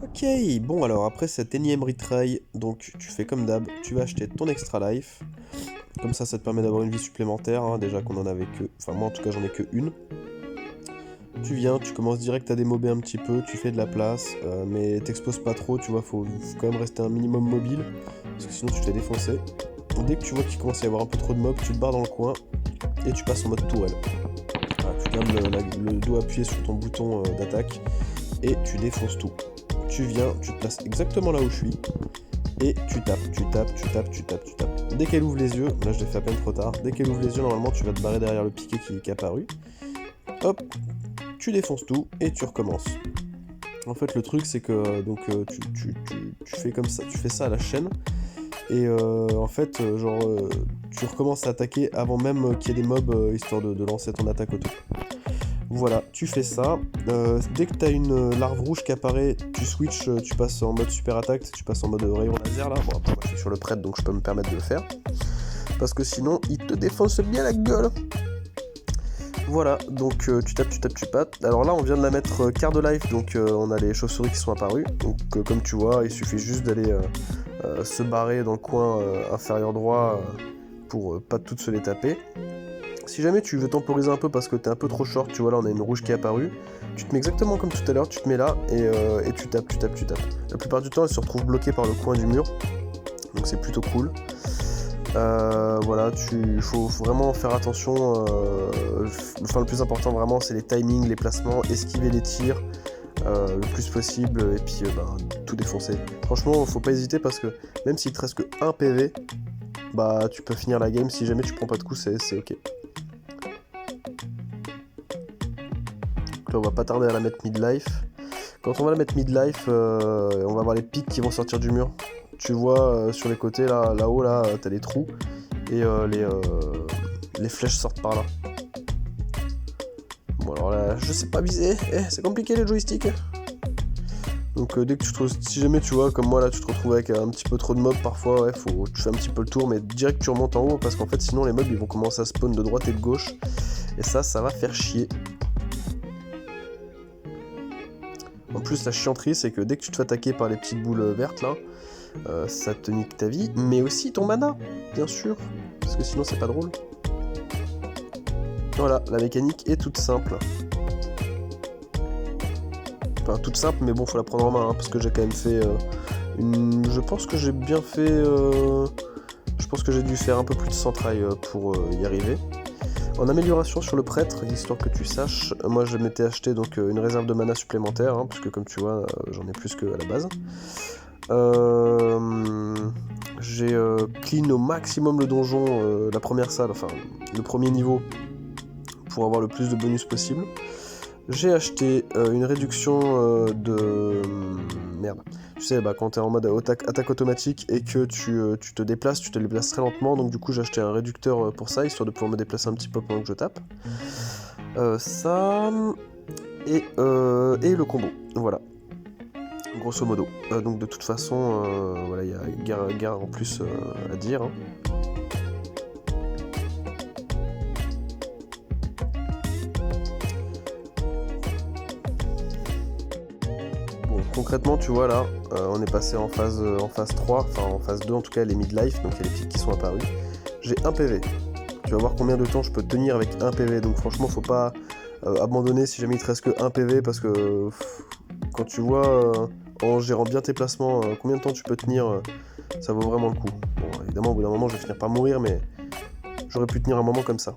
Ok, bon alors après cet énième retry, donc tu fais comme d'hab, tu vas acheter ton extra life, comme ça te permet d'avoir une vie supplémentaire, hein, déjà qu'on en avait que, enfin moi en tout cas j'en ai que une. Tu viens, tu commences direct à démober un petit peu, tu fais de la place, mais t'exposes pas trop, tu vois, faut quand même rester un minimum mobile, parce que sinon tu te fais défoncer. Dès que tu vois qu'il commence à y avoir un peu trop de mobs, tu te barres dans le coin, et tu passes en mode tourelle. Voilà, tu gardes le dos appuyé sur ton bouton d'attaque, et tu défonces tout. Tu viens, tu te places exactement là où je suis, et tu tapes, tu tapes, tu tapes, tu tapes, tu tapes. Dès qu'elle ouvre les yeux, là je l'ai fait à peine trop tard, dès qu'elle ouvre les yeux, normalement tu vas te barrer derrière le piquet qui est apparu. Hop, tu défonces tout, et tu recommences. En fait le truc c'est que tu fais comme ça, tu fais ça à la chaîne, et en fait tu recommences à attaquer avant même qu'il y ait des mobs, histoire de lancer ton attaque auto. Voilà, tu fais ça. Dès que tu as une larve rouge qui apparaît, tu switches, tu passes en mode super attaque, tu passes en mode rayon laser là. Bon, après, moi je suis sur le prêtre donc je peux me permettre de le faire. Parce que sinon, il te défonce bien la gueule. Voilà, donc tu tapes, tu tapes, tu pattes. Alors là, on vient de la mettre quart de life, donc on a les chauves-souris qui sont apparues. Donc comme tu vois, il suffit juste d'aller se barrer dans le coin inférieur droit pour pas toutes se les taper. Si jamais tu veux temporiser un peu parce que t'es un peu trop short, tu vois là on a une rouge qui est apparue, tu te mets exactement comme tout à l'heure, tu te mets là et tu tapes, tu tapes, tu tapes. La plupart du temps elle se retrouve bloquée par le coin du mur, donc c'est plutôt cool. Voilà, faut vraiment faire attention, enfin le plus important vraiment c'est les timings, les placements, esquiver les tirs le plus possible et puis tout défoncer. Franchement faut pas hésiter parce que même s'il te reste que 1 PV, bah tu peux finir la game si jamais tu prends pas de coups, c'est ok. Là, on va pas tarder à la mettre mid-life. Quand on va la mettre mid-life, on va avoir les pics qui vont sortir du mur. Tu vois sur les côtés, là-haut, là, t'as des trous. Et les flèches sortent par là. Bon, alors là, je sais pas viser. C'est compliqué les joysticks. Donc dès que si jamais tu vois, comme moi là, tu te retrouves avec un petit peu trop de mobs, parfois, ouais, tu fais un petit peu le tour, mais direct tu remontes en haut, parce qu'en fait, sinon les mobs, ils vont commencer à spawn de droite et de gauche. Et ça va faire chier. En plus, la chianterie, c'est que dès que tu te fais attaquer par les petites boules vertes là, ça te nique ta vie, mais aussi ton mana, bien sûr, parce que sinon c'est pas drôle. Voilà, la mécanique est toute simple. Enfin, toute simple, mais bon, faut la prendre en main, hein, parce que j'ai quand même fait je pense que j'ai bien fait... Je pense que j'ai dû faire un peu plus de 100 try pour y arriver. En amélioration sur le prêtre, histoire que tu saches, moi je m'étais acheté donc une réserve de mana supplémentaire, hein, parce que comme tu vois, j'en ai plus que à la base. J'ai clean au maximum le donjon, la première salle, enfin le premier niveau, pour avoir le plus de bonus possible. J'ai acheté une réduction de... Merde. Tu sais, quand t'es en mode attaque automatique et que tu te déplaces très lentement, donc du coup j'ai acheté un réducteur pour ça, histoire de pouvoir me déplacer un petit peu pendant que je tape. Ça... Et le combo, voilà. Grosso modo. Donc de toute façon, voilà, il y a guerre en plus à dire. Hein. Concrètement, tu vois là, on est passé en phase 3, enfin en phase 2 en tout cas, les mid-life, donc il y a les pics qui sont apparus. J'ai 1 PV. Tu vas voir combien de temps je peux tenir avec 1 PV, donc franchement faut pas abandonner si jamais il te reste que 1 PV, parce que quand tu vois en gérant bien tes placements combien de temps tu peux tenir, ça vaut vraiment le coup. Bon évidemment au bout d'un moment je vais finir par mourir, mais j'aurais pu tenir un moment comme ça.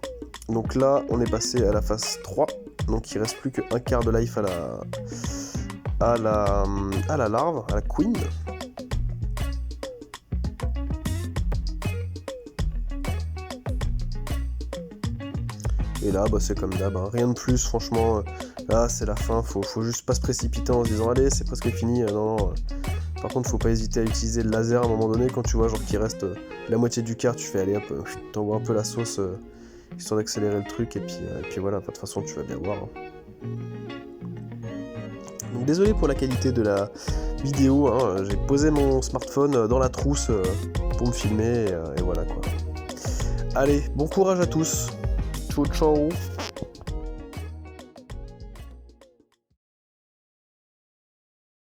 Donc là on est passé à la phase 3, donc il reste plus que un quart de life à la larve, à la queen. Et là, c'est comme d'hab, hein. Rien de plus, franchement. Là, c'est la fin, faut juste pas se précipiter en se disant allez, c'est presque fini. Non. Par contre, faut pas hésiter à utiliser le laser à un moment donné quand tu vois genre qu'il reste la moitié du quart, tu fais allez hop, t'envoies un peu la sauce histoire d'accélérer le truc et puis voilà, de toute façon tu vas bien voir. Hein. Donc désolé pour la qualité de la vidéo, hein, j'ai posé mon smartphone dans la trousse pour me filmer et voilà quoi. Allez, bon courage à tous. Ciao ciao.